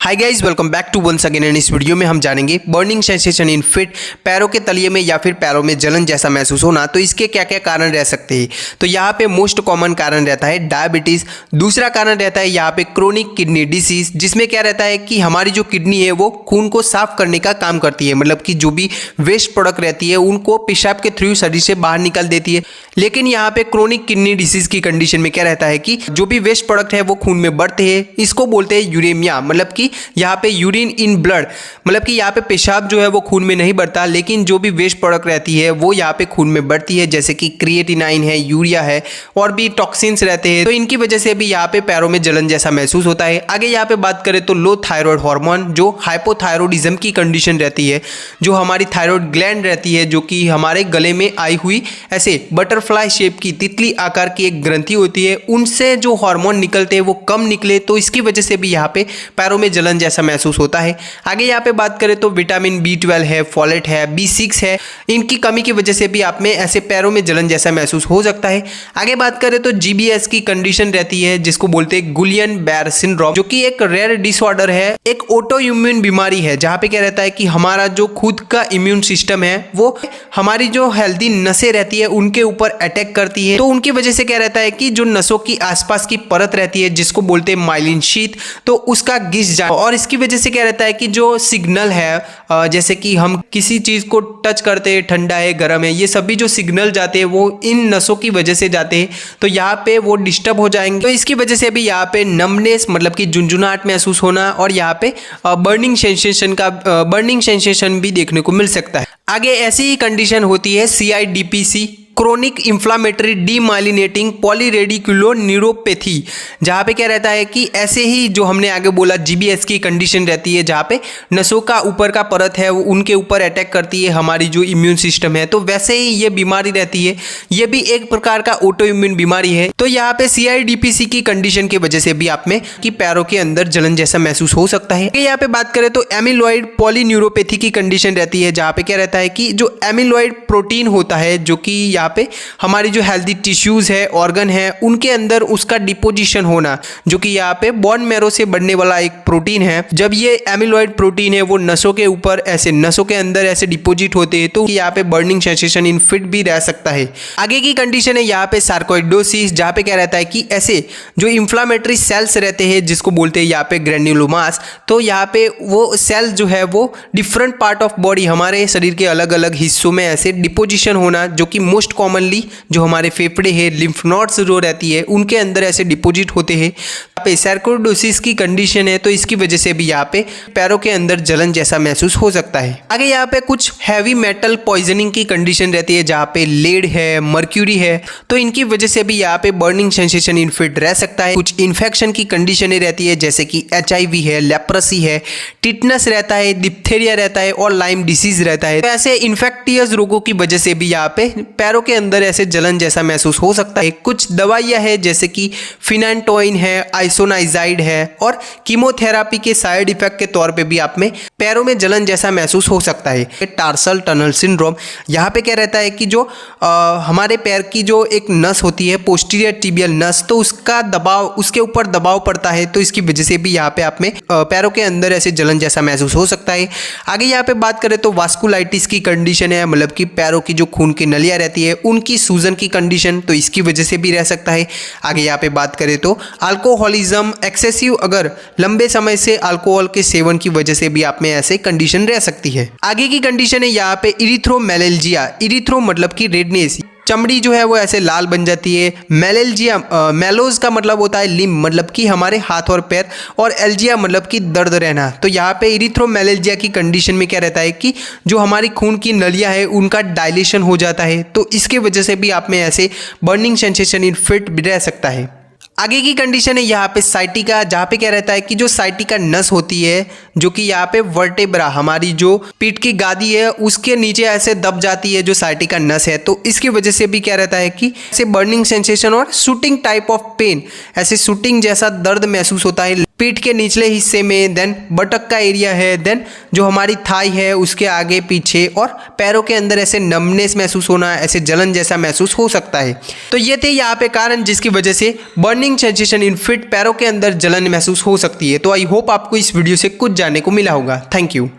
Hi guys, welcome back to once again. इस video में हम जानेंगे बर्निंग सेंसेशन इन फीट, पैरों के तलिए में या फिर पैरों में जलन जैसा महसूस होना। तो इसके क्या क्या कारण रह सकते हैं। तो यहाँ पे मोस्ट कॉमन कारण रहता है डायबिटीज़। दूसरा कारण रहता है यहाँ पे क्रोनिक किडनी डिसीज, जिसमें क्या रहता है कि हमारी जो किडनी है वो खून को साफ करने का काम करती है, मतलब कि जो भी वेस्ट प्रोडक्ट रहती है उनको पेशाब के थ्रू शरीर से बाहर निकाल देती है। लेकिन यहाँ पे क्रोनिक किडनी डिसीज की कंडीशन में क्या रहता है कि जो भी वेस्ट प्रोडक्ट है वो खून में बढ़ते हैं। इसको बोलते हैं यूरेमिया, मतलब कि यहाँ पे यूरिन इन ब्लड, मतलब कि यहाँ पे पेशाब जो है वो खून में नहीं बढ़ता, लेकिन जो भी वेस्ट प्रोडक्ट रहती है वो यहाँ पे खून में बढ़ती है, जैसे कि क्रिएटिनाइन है, यूरिया है और भी टॉक्सिन्स रहते हैं। तो इनकी वजह से भी यहाँ पे पैरों में जलन जैसा महसूस होता है। आगे यहाँ पे बात करें तो लो थायराइड हार्मोन, जो हाइपोथायरॉयडिज्म की कंडीशन रहती है, जो हमारी थायराइड ग्लैंड रहती है, जो कि हमारे गले में आई हुई ऐसे बटरफ्लाई शेप की तितली आकार की एक ग्रंथि होती है, उनसे जो हार्मोन निकलते हैं वो कम निकले, तो इसकी वजह से भी यहाँ पे पैरों में जलन जैसा महसूस होता है। आगे यहाँ पे बात करें तो विटामिन B12 है, फोलेट है, B6 है, इनकी कमी की वजह से भी आप में ऐसे पैरों में जलन जैसा महसूस हो सकता है। आगे बात करें तो GBS की कंडीशन रहती है, जिसको बोलते हैं गुलियन बेयर सिंड्रोम, जो कि एक रेयर डिसऑर्डर है, एक ऑटो इम्यून बीमारी है, जहाँ पे क्या रहता है कि हमारा जो खुद का इम्यून सिस्टम है वो हमारी जो हेल्दी नसें रहती है उनके ऊपर अटैक करती है। तो उनकी वजह से क्या रहता है कि जो नसों की आसपास की परत रहती है, जिसको बोलते हैं माइलिन शीथ, तो उसका घिस जाना, और इसकी वजह से क्या रहता है कि जो सिग्नल है, जैसे कि हम किसी चीज को टच करते हैं, ठंडा है, गर्म है, ये सभी जो सिग्नल जाते हैं वो इन नसों की वजह से जाते हैं, तो यहाँ पे वो डिस्टर्ब हो जाएंगे। तो इसकी वजह से भी यहाँ पे नमनेस, मतलब कि झुंझुनाहट महसूस होना, और यहाँ पे बर्निंग सेंसेशन भी देखने को मिल सकता है। आगे ऐसी ही कंडीशन होती है CIDPC, क्रोनिक इंफ्लामेटरी डीमाइलिनेटिंग पॉलीरेडिकुलोन्यूरोपैथी, जहाँ पे क्या रहता है कि ऐसे ही जो हमने आगे बोला GBS की कंडीशन रहती है, जहाँ पे नसों का ऊपर का परत है वो उनके ऊपर अटैक करती है हमारी जो इम्यून सिस्टम है, तो वैसे ही ये बीमारी रहती है, ये भी एक प्रकार का ऑटो इम्यून बीमारी है। तो यहाँ पे CIDPC की कंडीशन की वजह से भी आप में कि पैरों के अंदर जलन जैसा महसूस हो सकता है। यहाँ पे बात करें तो एमिलॉइड पॉलीन्यूरोपैथी की कंडीशन रहती है, जहाँ पे क्या रहता है कि जो एमिलॉइड प्रोटीन होता है, जो कि पे हमारी जो हेल्दी टिश्यूज है, ऑर्गन है, उनके अंदर उसका डिपोजिशन होना, जो कि यहाँ पे बोन मैरो से बढ़ने वाला एक प्रोटीन है। जब ये एमिलॉइड प्रोटीन है वो नसों के ऊपर ऐसे नसों के अंदर ऐसे डिपोजिट होते हैं, तो यहाँ पे बर्निंग सेंसेशन इन फिट भी रह सकता है। आगे की कंडीशन है यहाँ पे सार्कोइडोसिस, जहाँ पे क्या रहता है कि ऐसे जो इंफ्लामेटरी सेल्स रहते हैं, जिसको बोलते हैं यहाँ पे ग्रेन्युलोमास, तो यहाँ पे वो सेल जो है वो डिफरेंट पार्ट ऑफ बॉडी, हमारे शरीर के अलग अलग हिस्सों में ऐसे डिपोजिशन होना, जो कि मोस्ट कॉमनली जो हमारे फेफड़े हैं, लिम्फ नोड्स जो रहती है उनके अंदर ऐसे डिपोजिट होते हैं। यहाँ पे सार्कोइडोसिस की कंडीशन है, तो इसकी वजह से भी यहाँ पे पैरों के अंदर जलन जैसा महसूस हो सकता है। आगे यहाँ पे कुछ हैवी मेटल पॉइजनिंग की कंडीशन रहती है, जहाँ पे लेड है, मर्क्यूरी है, तो इनकी वजह से भी यहाँ पे बर्निंग सेंसेशन इन फिट रह सकता है। कुछ इन्फेक्शन की कंडीशनें रहती है, जैसे कि HIV है, लेप्रेसी है, टिटनस रहता है, डिप्थेरिया रहता है और लाइम डिसीज रहता है। तो ऐसे इन्फेक्टियस रोगों की वजह से भी यहाँ पे पैरों के अंदर ऐसे जलन जैसा महसूस हो सकता है। कुछ दवाइयां है, जैसे कि फिनांटोइन है, आइसोनाइजाइड है, और कीमोथेरापी के साइड इफेक्ट के तौर पे भी आप में पैरों में जलन जैसा महसूस हो सकता है। टार्सल टनल सिंड्रोम, यहाँ पे क्या रहता है कि जो हमारे पैर की जो एक नस होती है, पोस्टीरियर टिबियल नस, तो उसका दबाव, उसके ऊपर दबाव पड़ता है, तो इसकी वजह से भी यहाँ पे आप में पैरों के अंदर ऐसे जलन जैसा महसूस हो सकता है। आगे यहाँ पे बात करें तो वास्कुलाइटिस की कंडीशन है, मतलब कि पैरों की जो खून की नलियाँ रहती है उनकी सूजन की कंडीशन, तो इसकी वजह से भी रह सकता है। आगे यहाँ पे बात करें तो अल्कोहलिज्म, एक्सेसिव, अगर लंबे समय से अल्कोहल के सेवन की वजह से भी आप में ऐसे कंडीशन रह सकती है। आगे की कंडीशन है यहाँ पे इरिथ्रोमेलेल्जिया, इरिथ्रो मतलब कि रेडनेस, चमड़ी जो है वो ऐसे लाल बन जाती है। मेलेल्जिया, मेलोज का मतलब होता है लिम्ब, मतलब कि हमारे हाथ और पैर, और एल्जिया मतलब कि दर्द रहना। तो यहाँ पे इरिथ्रोमेलेल्जिया की कंडीशन में क्या रहता है कि जो हमारी खून की नलियाँ है उनका डायलेशन हो जाता है, तो इसके वजह से भी आप में ऐसे बर्निंग सेंसेशन इन फिट भी रह सकता है। आगे की कंडीशन है यहाँ पे साइटिका, जहाँ पे क्या रहता है कि जो साइटिका नस होती है, जो कि यहाँ पे वर्टेब्रा, हमारी जो पीठ की गादी है उसके नीचे ऐसे दब जाती है जो साइटिका नस है, तो इसकी वजह से भी क्या रहता है कि ऐसे बर्निंग सेंसेशन और शूटिंग टाइप ऑफ पेन, ऐसे शूटिंग जैसा दर्द महसूस होता है पीठ के निचले हिस्से में, देन बटक का एरिया है, देन जो हमारी थाई है उसके आगे पीछे, और पैरों के अंदर ऐसे नमनेस महसूस होना, ऐसे जलन जैसा महसूस हो सकता है। तो ये थे यहाँ पे कारण जिसकी वजह से burning burning sensation in feet, पैरों के अंदर जलन महसूस हो सकती है। तो आई होप आपको इस वीडियो से कुछ जानने को मिला होगा। Thank you.